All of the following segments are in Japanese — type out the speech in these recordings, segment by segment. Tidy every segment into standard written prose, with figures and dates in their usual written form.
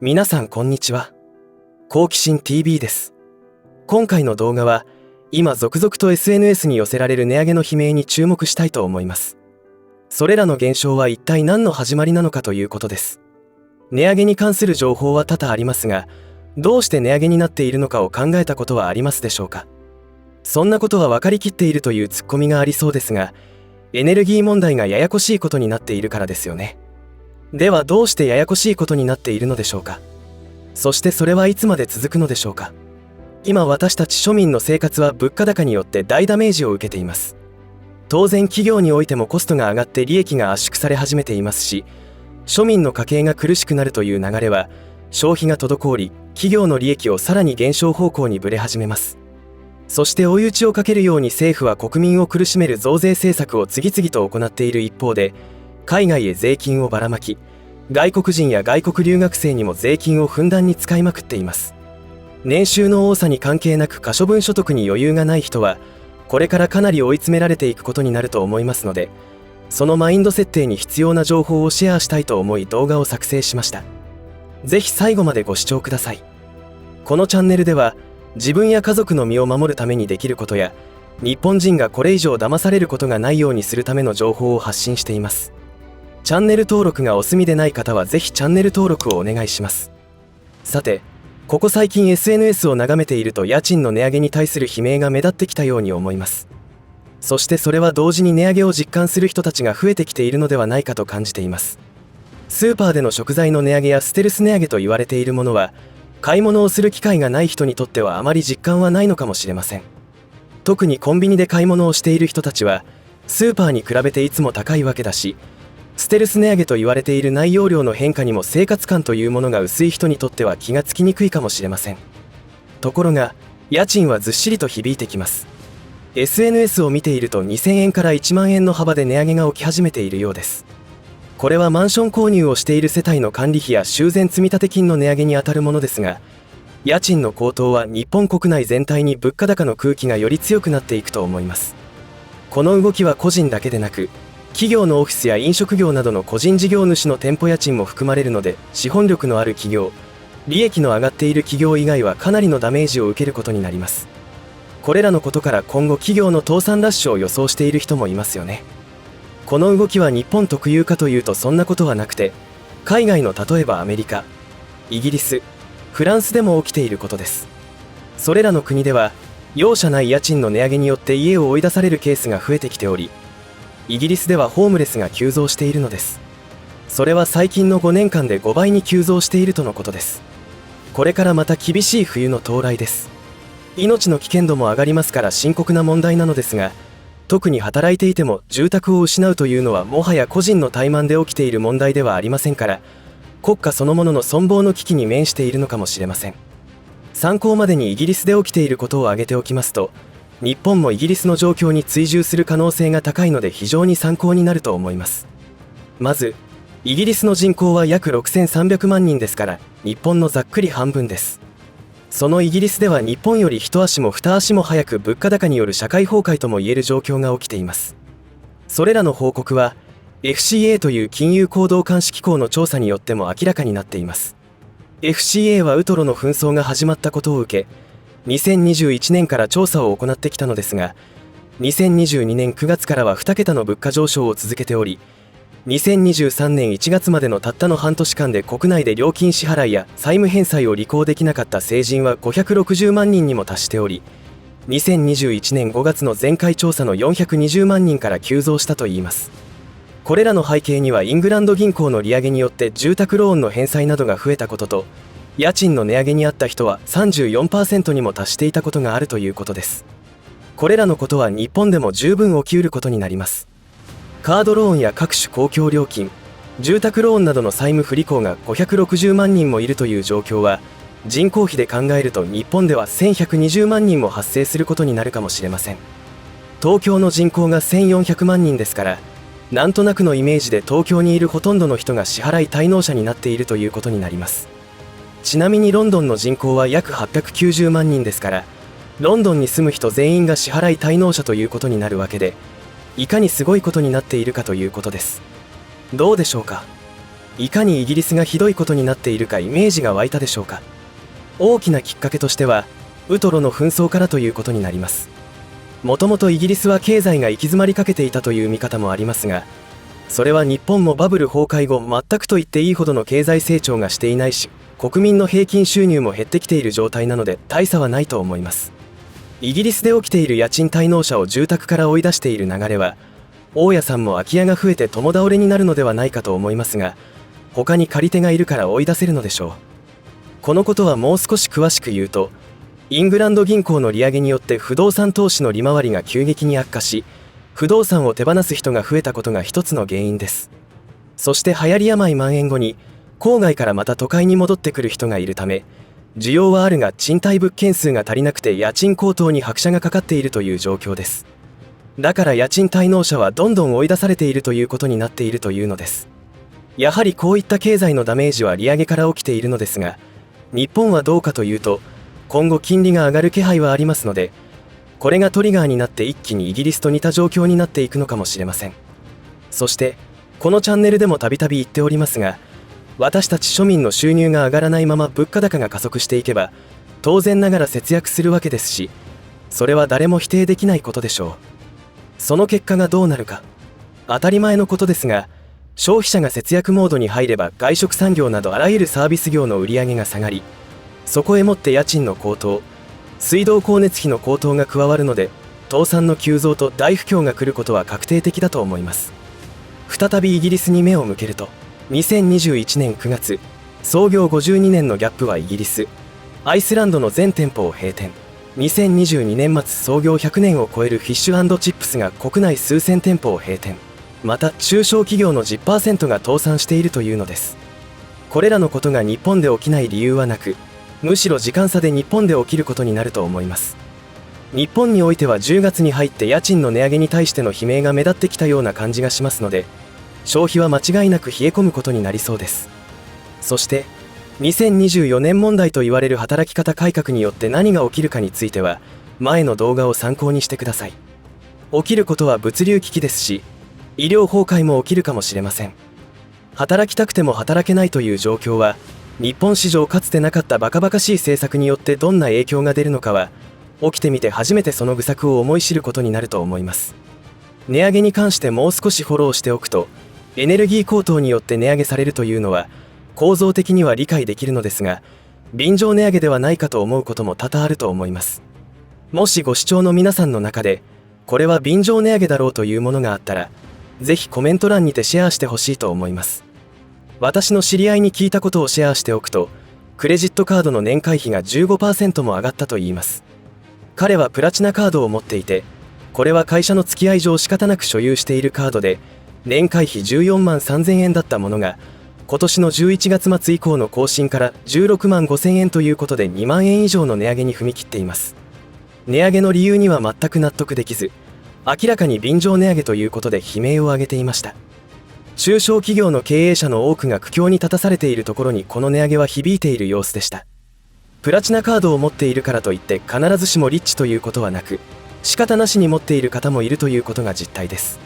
皆さんこんにちは。好奇心 TV です。今回の動画は今続々と SNS に寄せられる値上げの悲鳴に注目したいと思います。それらの現象は一体何の始まりなのかということです。値上げに関する情報は多々ありますが、どうして値上げになっているのかを考えたことはありますでしょうか。そんなことは分かりきっているというツッコミがありそうですが、エネルギー問題がややこしいことになっているからですよね。ではどうしてややこしいことになっているのでしょうか。そしてそれはいつまで続くのでしょうか。今私たち庶民の生活は物価高によって大ダメージを受けています。当然企業においてもコストが上がって利益が圧縮され始めていますし、庶民の家計が苦しくなるという流れは消費が滞り、企業の利益をさらに減少方向にぶれ始めます。そして追い打ちをかけるように政府は国民を苦しめる増税政策を次々と行っている一方で、海外へ税金をばらまき、外国人や外国留学生にも税金をふんだんに使いまくっています。年収の多さに関係なく可処分所得に余裕がない人はこれからかなり追い詰められていくことになると思いますので、そのマインド設定に必要な情報をシェアしたいと思い動画を作成しました。ぜひ最後までご視聴ください。このチャンネルでは自分や家族の身を守るためにできることや、日本人がこれ以上騙されることがないようにするための情報を発信しています。チャンネル登録がお済みでない方はぜひチャンネル登録をお願いします。さて、ここ最近 SNS を眺めていると家賃の値上げに対する悲鳴が目立ってきたように思います。そしてそれは同時に値上げを実感する人たちが増えてきているのではないかと感じています。スーパーでの食材の値上げやステルス値上げと言われているものは、買い物をする機会がない人にとってはあまり実感はないのかもしれません。特にコンビニで買い物をしている人たちはスーパーに比べていつも高いわけだし、ステルス値上げと言われている内容量の変化にも生活感というものが薄い人にとっては気がつきにくいかもしれません。ところが家賃はずっしりと響いてきます。 SNS を見ていると2000円から1万円の幅で値上げが起き始めているようです。これはマンション購入をしている世帯の管理費や修繕積立金の値上げにあたるものですが、家賃の高騰は日本国内全体に物価高の空気がより強くなっていくと思います。この動きは個人だけでなく、企業のオフィスや飲食業などの個人事業主の店舗家賃も含まれるので、資本力のある企業、利益の上がっている企業以外はかなりのダメージを受けることになります。これらのことから今後企業の倒産ラッシュを予想している人もいますよね。この動きは日本特有かというとそんなことはなくて、海外の例えばアメリカ、イギリス、フランスでも起きていることです。それらの国では容赦ない家賃の値上げによって家を追い出されるケースが増えてきており、イギリスではホームレスが急増しているのです。それは最近の5年間で5倍に急増しているとのことです。これからまた厳しい冬の到来です。命の危険度も上がりますから深刻な問題なのですが、特に働いていても住宅を失うというのはもはや個人の怠慢で起きている問題ではありませんから、国家そのものの存亡の危機に面しているのかもしれません。参考までにイギリスで起きていることを挙げておきますと、日本もイギリスの状況に追従する可能性が高いので非常に参考になると思います。まず、イギリスの人口は約6300万人ですから日本のざっくり半分です。そのイギリスでは日本より一足も二足も早く物価高による社会崩壊ともいえる状況が起きています。それらの報告は FCA という金融行動監視機構の調査によっても明らかになっています。 FCA はウトロの紛争が始まったことを受け、2021年から調査を行ってきたのですが、2022年9月からは2桁の物価上昇を続けており、2023年1月までのたったの半年間で国内で料金支払いや債務返済を履行できなかった成人は560万人にも達しており、2021年5月の前回調査の420万人から急増したといいます。これらの背景にはイングランド銀行の利上げによって住宅ローンの返済などが増えたことと、家賃の値上げにあった人は 34% にも達していたことがあるということです。これらのことは日本でも十分起きうることになります。カードローンや各種公共料金、住宅ローンなどの債務不履行が560万人もいるという状況は、人口比で考えると日本では1120万人も発生することになるかもしれません。東京の人口が1400万人ですから、なんとなくのイメージで東京にいるほとんどの人が支払い滞納者になっているということになります。ちなみにロンドンの人口は約890万人ですから、ロンドンに住む人全員が支払い滞納者ということになるわけで、いかにすごいことになっているかということです。どうでしょうか。いかにイギリスがひどいことになっているかイメージが湧いたでしょうか。大きなきっかけとしてはウトロの紛争からということになります。もともとイギリスは経済が行き詰まりかけていたという見方もありますが、それは日本もバブル崩壊後全くと言っていいほどの経済成長がしていないし、国民の平均収入も減ってきている状態なので大差はないと思います。イギリスで起きている家賃滞納者を住宅から追い出している流れは、大家さんも空き家が増えて共倒れになるのではないかと思いますが、他に借り手がいるから追い出せるのでしょう。このことはもう少し詳しく言うと、イングランド銀行の利上げによって不動産投資の利回りが急激に悪化し、不動産を手放す人が増えたことが一つの原因です。そして流行り病蔓延後に郊外からまた都会に戻ってくる人がいるため、需要はあるが賃貸物件数が足りなくて家賃高騰に拍車がかかっているという状況です。だから家賃滞納者はどんどん追い出されているということになっているというのです。やはりこういった経済のダメージは利上げから起きているのですが、日本はどうかというと、今後金利が上がる気配はありますので、これがトリガーになって一気にイギリスと似た状況になっていくのかもしれません。そしてこのチャンネルでもたびたび言っておりますが、私たち庶民の収入が上がらないまま物価高が加速していけば当然ながら節約するわけですし、それは誰も否定できないことでしょう。その結果がどうなるか当たり前のことですが、消費者が節約モードに入れば外食産業などあらゆるサービス業の売り上げが下がり、そこへもって家賃の高騰、水道光熱費の高騰が加わるので、倒産の急増と大不況が来ることは確定的だと思います。再びイギリスに目を向けると、2021年9月、創業52年のギャップはイギリス、アイスランドの全店舗を閉店。2022年末創業100年を超えるフィッシュ&チップスが国内数千店舗を閉店。また中小企業の 10% が倒産しているというのです。これらのことが日本で起きない理由はなく、むしろ時間差で日本で起きることになると思います。日本においては10月に入って家賃の値上げに対しての悲鳴が目立ってきたような感じがしますので、消費は間違いなく冷え込むことになりそうです。そして2024年問題と言われる働き方改革によって何が起きるかについては、前の動画を参考にしてください。起きることは物流危機ですし、医療崩壊も起きるかもしれません。働きたくても働けないという状況は、日本史上かつてなかったバカバカしい政策によってどんな影響が出るのかは、起きてみて初めてその愚策を思い知ることになると思います。値上げに関してもう少しフォローしておくと、エネルギー高騰によって値上げされるというのは構造的には理解できるのですが、便乗値上げではないかと思うことも多々あると思います。もしご視聴の皆さんの中で、これは便乗値上げだろうというものがあったら、ぜひコメント欄にてシェアしてほしいと思います。私の知り合いに聞いたことをシェアしておくと、クレジットカードの年会費が 15% も上がったといいます。彼はプラチナカードを持っていて、これは会社の付き合い上仕方なく所有しているカードで、年会費14万3000円だったものが、今年の11月末以降の更新から16万5000円ということで2万円以上の値上げに踏み切っています。値上げの理由には全く納得できず、明らかに便乗値上げということで悲鳴を上げていました。中小企業の経営者の多くが苦境に立たされているところにこの値上げは響いている様子でした。プラチナカードを持っているからといって必ずしもリッチということはなく、仕方なしに持っている方もいるということが実態です。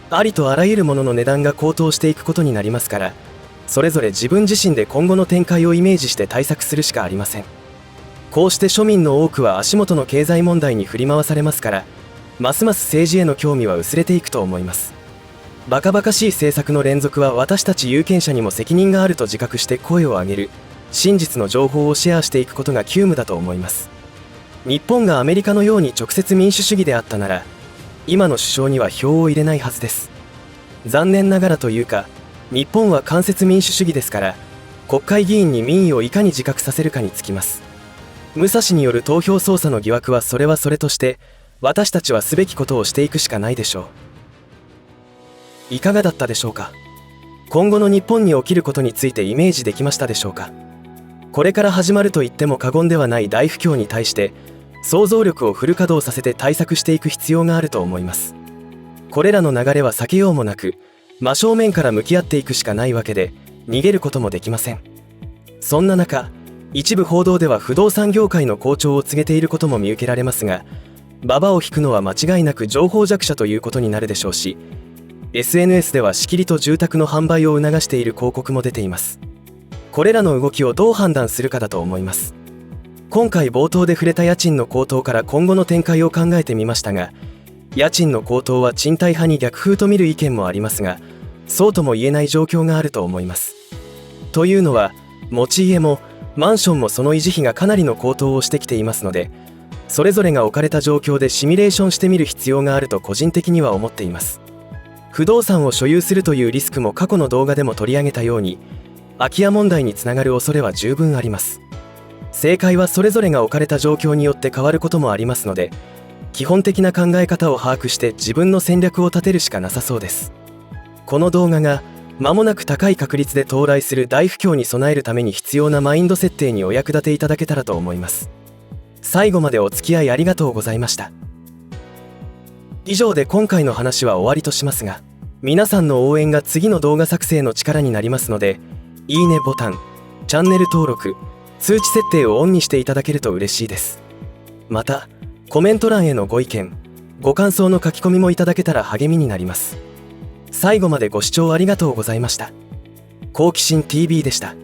ありとあらゆるものの値段が高騰していくことになりますから、それぞれ自分自身で今後の展開をイメージして対策するしかありません。こうして庶民の多くは足元の経済問題に振り回されますから、ますます政治への興味は薄れていくと思います。バカバカしい政策の連続は私たち有権者にも責任があると自覚して声を上げる、真実の情報をシェアしていくことが急務だと思います。日本がアメリカのように直接民主主義であったなら、今の首相には票を入れないはずです。残念ながらというか、日本は間接民主主義ですから、国会議員に民意をいかに自覚させるかにつきます。武蔵による投票操作の疑惑はそれはそれとして、私たちはすべきことをしていくしかないでしょう。いかがだったでしょうか。今後の日本に起きることについてイメージできましたでしょうか。これから始まると言っても過言ではない大不況に対して、想像力をフル稼働させて対策していく必要があると思います。これらの流れは避けようもなく、真正面から向き合っていくしかないわけで、逃げることもできません。そんな中、一部報道では不動産業界の好調を告げていることも見受けられますが、馬場を引くのは間違いなく情報弱者ということになるでしょうし、SNS ではしきりと住宅の販売を促している広告も出ています。これらの動きをどう判断するかだと思います。今回冒頭で触れた家賃の高騰から今後の展開を考えてみましたが、家賃の高騰は賃貸派に逆風と見る意見もありますが、そうとも言えない状況があると思います。というのは、持ち家もマンションもその維持費がかなりの高騰をしてきていますので、それぞれが置かれた状況でシミュレーションしてみる必要があると個人的には思っています。不動産を所有するというリスクも過去の動画でも取り上げたように、空き家問題につながる恐れは十分あります。正解はそれぞれが置かれた状況によって変わることもありますので、基本的な考え方を把握して自分の戦略を立てるしかなさそうです。この動画が間もなく高い確率で到来する大不況に備えるために必要なマインド設定にお役立ていただけたらと思います。最後までお付き合いありがとうございました。以上で今回の話は終わりとしますが、皆さんの応援が次の動画作成の力になりますので、いいねボタン、チャンネル登録、通知設定をオンにしていただけると嬉しいです。また、コメント欄へのご意見、ご感想の書き込みもいただけたら励みになります。最後までご視聴ありがとうございました。好奇心 TV でした。